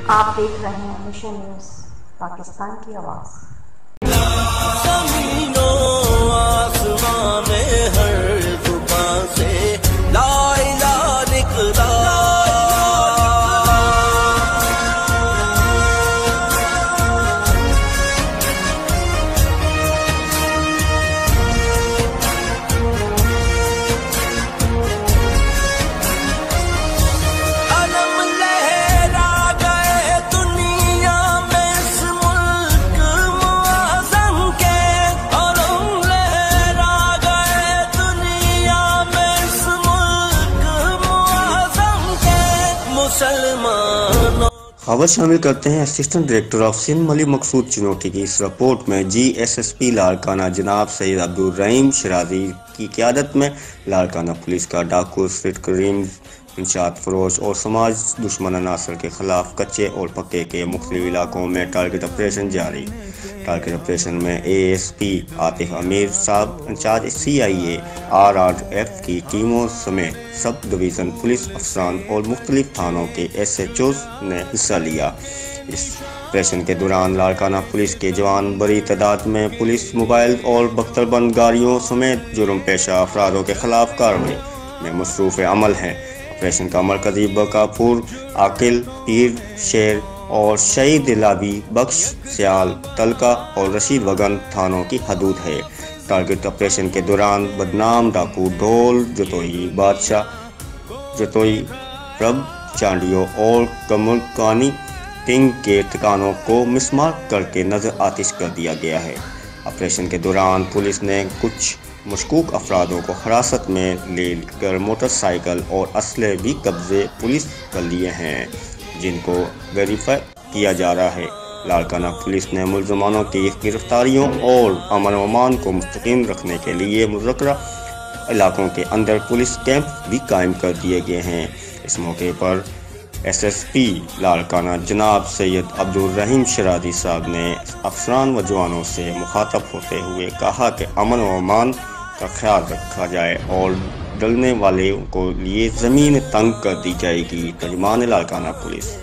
آپ دیکھ رہے ہیں مشن نیوز پاکستان کی آواز۔ زمین و آسمان میں ہر زبان سے لا الہ نکلا، خبر شامل کرتے ہیں اسسٹنٹ ڈائریکٹر آف سندھ ملک مقصود چنوٹی کی اس رپورٹ میں جی ایس ایس پی لاڑکانہ جناب سید عبدالرحیم شرازی کی قیادت میں لاڑکانہ پولیس کا ڈاکو اسٹریٹ کریمز انشاءات فروش اور سماج دشمن عناصر کے خلاف کچے اور پکے کے مختلف علاقوں میں ٹارگٹ آپریشن جاری۔ ٹارگٹ آپریشن میں A S P Atif Amir Sahab incharge C I A R R F کی ٹیموں سمیت سب ڈویژن پولیس افسران اور مختلف تھانوں کے ایس ایچ اوز نے حصہ لیا۔ اس آپریشن کے دوران لاڑکانہ پولیس کے جوان بڑی تعداد میں پولیس موبائل اور بختربند گاڑیوں سمیت جرم پیشہ افرادوں کے خلاف کارروائی میں مصروف عمل ہیں۔ آپریشن کا مرکزی بکاپور، عاقل، پیر شیر اور شہید لابی بخش، سیال، تلکہ اور رشید وگن تھانوں کی حدود ہے۔ ٹارگٹ آپریشن کے دوران بدنام ڈاکو ڈھول، جتوئی بادشاہ، جتوئی رب، چانڈیوں اور کمرکانی ٹنگ کے ٹھکانوں کو مسمار کر کے نظر آتش کر دیا گیا ہے۔ آپریشن کے دوران پولیس نے کچھ مشکوک افرادوں کو حراست میں لے کر موٹر سائیکل اور اسلحے بھی قبضے پولیس کر لیے ہیں، جن کو ویریفائی کیا جا رہا ہے۔ لاڑکانہ پولیس نے ملزمانوں کی گرفتاریوں اور امن و امان کو مستحکم رکھنے کے لیے مذکورہ علاقوں کے اندر پولیس کیمپ بھی قائم کر دیے گئے ہیں۔ اس موقع پر ایس ایس پی لاڑکانہ جناب سید عبدالرحیم شرازی صاحب نے افسران و جوانوں سے مخاطب ہوتے ہوئے کہا کہ امن و امان کا خیال رکھا جائے اور ڈرنے والوں کو لیے زمین تنگ کر دی جائے گی۔ ترجمان لاڑکانہ پولیس۔